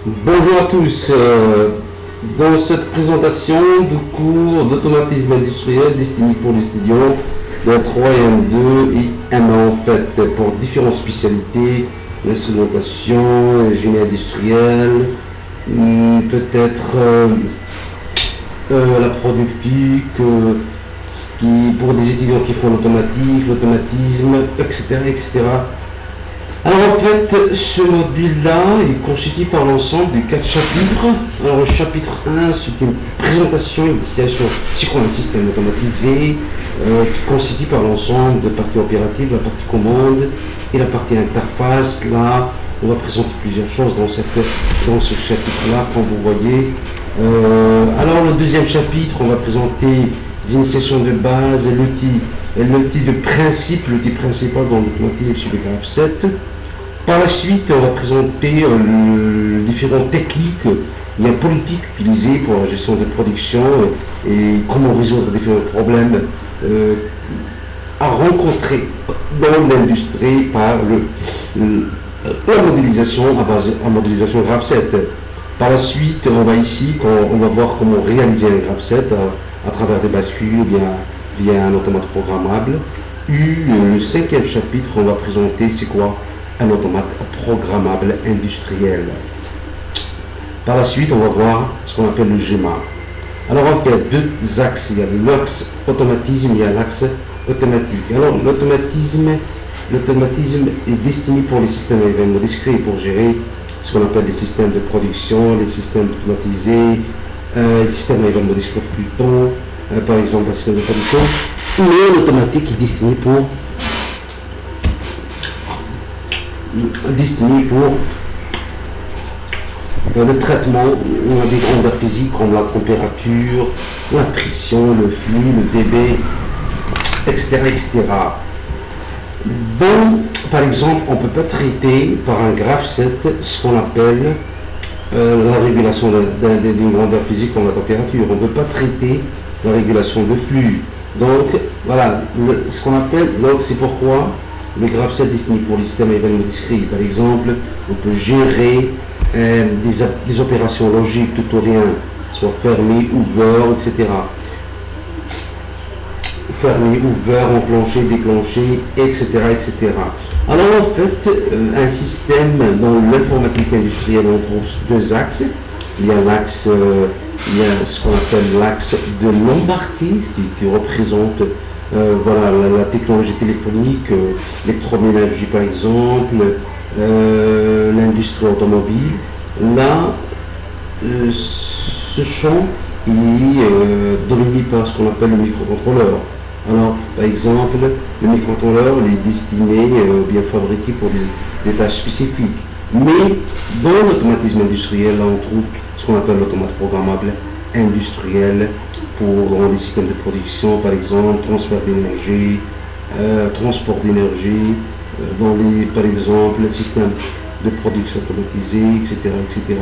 Bonjour à tous. Dans cette présentation du cours d'automatisme industriel destiné pour les étudiants de 3 et M2 et M1 en fait pour différentes spécialités, l'instrumentation, le génie industriel, peut-être la productique, pour des étudiants qui font l'automatique, l'automatisme, etc., etc. Alors en fait, ce module-là est constitué par l'ensemble de 4 chapitres. Alors le chapitre 1, c'est une présentation, une destination, c'est quoi un système automatisé, qui constitue par l'ensemble de parties opératives, la partie commande et la partie interface. Là, on va présenter plusieurs choses dans ce chapitre-là, comme vous voyez. Alors le deuxième chapitre, on va présenter les initiations de base et l'outil de principe, l'outil principal dans l'automatisme sur le graphe 7. Par la suite, on va présenter différentes techniques et politiques utilisées pour la gestion de production et comment résoudre différents problèmes à rencontrer dans l'industrie par la modélisation à modélisation graphe 7. Par la suite, on va voir comment réaliser un graphe 7 à travers des bascules ou bien via un automate programmable. Le cinquième chapitre, on va présenter c'est quoi un automate programmable industriel. Par la suite, on va voir ce qu'on appelle le GEMA. Alors on fait deux axes, il y a l'axe automatisme, il y a l'axe automatique. Alors l'automatisme est destiné pour les systèmes à événements discrets pour gérer ce qu'on appelle les systèmes de production, les systèmes automatisés, les systèmes à événements discrets Python, par exemple un système de production. Mais l'automatique est destiné pour le traitement des grandeurs physiques comme la température, la pression, le flux, le dB, etc. Bon, par exemple, on ne peut pas traiter par un graphe 7 ce qu'on appelle la régulation d'une grandeur physique comme la température. On ne peut pas traiter la régulation de flux. Donc, voilà, ce qu'on appelle, donc c'est pourquoi le graphe 7 destiné pour les systèmes à événements discrets. Par exemple, on peut gérer des opérations logiques tout ou rien, soit fermé, ouvert, etc. Fermé, ouvert, enclenché, déclenché, etc., etc. Alors en fait, un système dans l'informatique industrielle, on trouve deux axes. Il y a ce qu'on appelle l'axe de l'embarqué qui représente la technologie téléphonique, l'électroménager par exemple, l'industrie automobile. Là, ce champ est dominé par ce qu'on appelle le microcontrôleur. Alors, par exemple, le microcontrôleur est destiné ou bien fabriqué pour des tâches spécifiques. Mais dans l'automatisme industriel, là, on trouve ce qu'on appelle l'automate programmable industriel pour les systèmes de production, par exemple, transfert d'énergie, transport d'énergie, par exemple, les systèmes de production automatisés, etc., etc.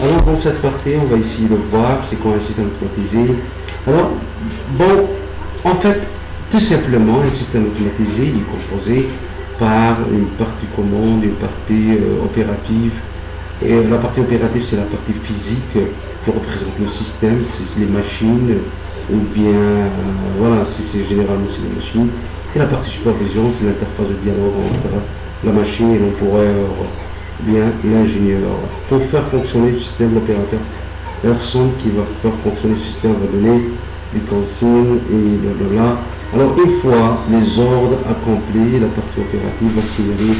Alors, dans cette partie, on va essayer de voir c'est quoi un système automatisé. Alors, bon, en fait, tout simplement, un système automatisé est composé par une partie commande, une partie opérative. Et la partie opérative, c'est la partie physique qui représente le système, c'est les machines, ou bien, c'est généralement c'est les machines. Et la partie supervision, c'est l'interface de dialogue entre la machine et l'employeur, ou bien l'ingénieur. Pour faire fonctionner le système, l'opérateur, la personne qui va faire fonctionner le système va donner des consignes et blablabla. Alors une fois les ordres accomplis, la partie opérative va signaler.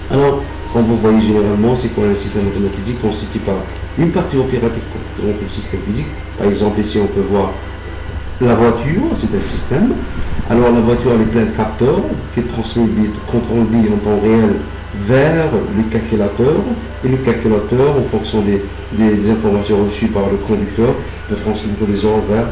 Alors, comme vous voyez généralement, c'est quoi un système automatisé constitué par une partie opérative donc le système physique. Par exemple, ici on peut voir la voiture, c'est un système. Alors la voiture elle est pleine de capteurs qui transmet des comptes rendus en temps réel vers le calculateur. Et le calculateur, en fonction des informations reçues par le conducteur, peut transmettre des ordres vers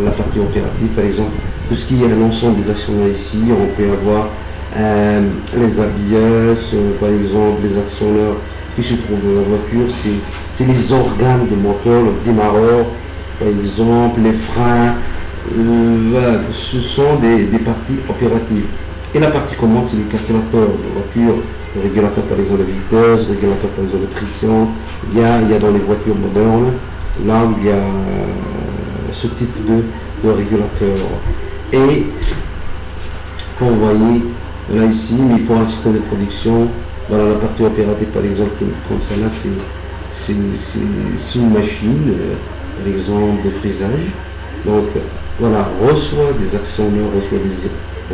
la partie opérative. Par exemple, tout ce qui est un ensemble des actionnaires ici, on peut avoir les habillages, par exemple, les actionneurs qui se trouvent dans la voiture, c'est les organes de moteur, le démarreur, par exemple, les freins, ce sont des parties opératives. Et la partie commande, c'est le calculateur de la voiture, régulateur par exemple de vitesse, régulateur par exemple de pression. Il y a dans les voitures modernes, là où il y a ce type de régulateur. Et comme vous voyez, là ici, mais pour un système de production, voilà la partie opérative par exemple, comme ça là, c'est une machine, par exemple de frisage. Donc voilà, reçoit des actionneurs,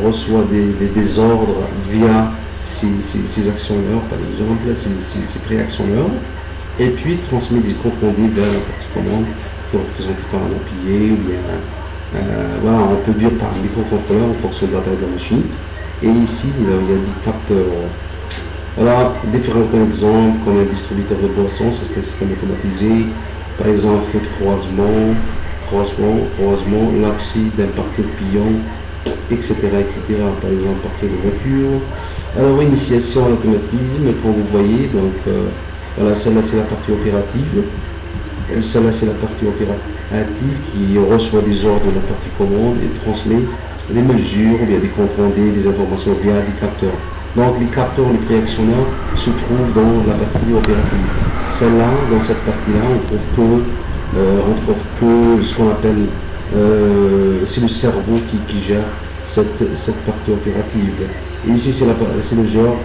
reçoit des ordres via ces actionneurs, par exemple, ces pré-actionneurs, et puis transmet des comptes rendus vers la partie commande qui est représentée par un empilé, ou bien voilà, on peut dire par un microcontrôleur en fonction de la taille de la machine. Et ici, il y a des capteurs. Voilà, différents exemples, comme un distributeur de boissons, c'est un système automatisé. Par exemple, feu de croisement, l'axi d'un parquet de pillon, etc., etc. Par exemple, parquet de voiture. Alors, initiation à l'automatisme, comme vous voyez, donc voilà, celle-là c'est la partie opérative. Celle-là c'est la partie opérative qui reçoit des ordres de la partie commande et transmet des mesures, ou bien des comptes rendus, des informations via des capteurs. Donc les capteurs, les préactionneurs se trouvent dans la partie opérative. Celle-là, dans cette partie-là, on trouve que ce qu'on appelle, c'est le cerveau qui gère cette partie opérative. Et ici c'est le genre.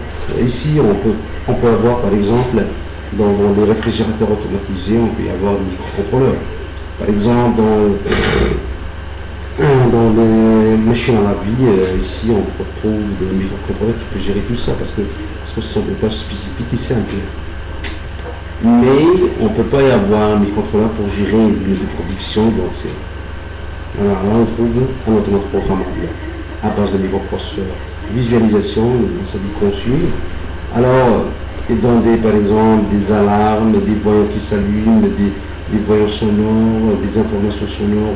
Ici on peut avoir par exemple dans les réfrigérateurs automatisés, on peut y avoir des microcontrôleurs. Par exemple dans les machines à laver, ici on retrouve des microcontrôleurs qui peuvent gérer tout ça parce que ce sont des tâches spécifiques et simples. Mais on ne peut pas y avoir un microcontrôleur pour gérer une unité de production. Donc voilà, là on trouve un automate programmable à base de microprocesseurs. Visualisation, ça dit consul. Alors, et dans par exemple des alarmes, des voyants qui s'allument, des voyants sonores, des informations sonores.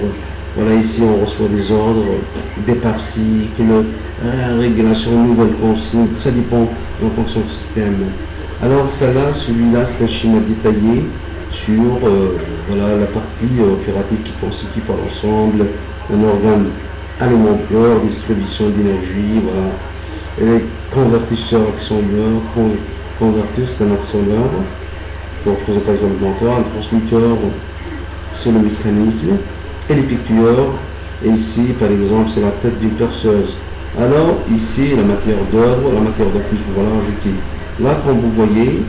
Voilà, ici on reçoit des ordres, départ cycle, régulation, nouvelle consigne, ça dépend en fonction du système. Alors celui-là c'est un schéma détaillé sur voilà, la partie opérative qui constitue par l'ensemble un organe alimentaire, distribution d'énergie, voilà. Et les convertisseurs actionneurs, convertir c'est un actionneur pour représentation alimentaire, un transmetteur c'est le mécanisme, et les piqûres, et ici par exemple c'est la tête d'une perceuse. Alors ici la matière d'œuvre, la matière de plus vous voilà ajoutée. Là comme vous voyez,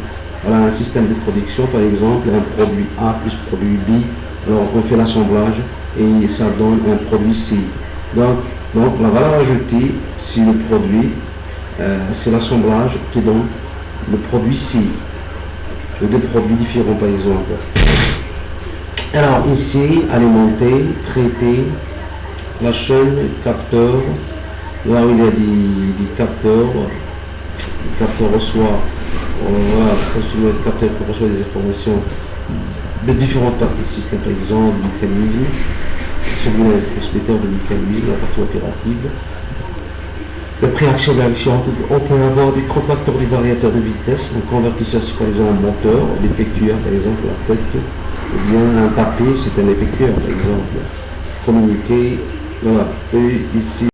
voilà un système de production par exemple, un produit A plus produit B, alors on fait l'assemblage et ça donne un produit C. Donc la valeur ajoutée c'est le produit, c'est l'assemblage qui donne le produit C, deux produits différents par exemple. Alors ici, alimenter, traiter, la chaîne, capteur, là où il y a des capteurs, le capteur reçoit, voilà, le capteur reçoit des informations de différentes parties du système, par exemple, le mécanisme, celui le transmetteur de mécanisme, la partie opérative. Le préaction de l'action, on peut avoir des contracteurs, des variateurs de vitesse, un convertisseur, c'est par exemple un moteur, l'effectueur, par exemple, la tête, ou bien un tapé, c'est un effectueur, par exemple. Communiquer, voilà. Et ici,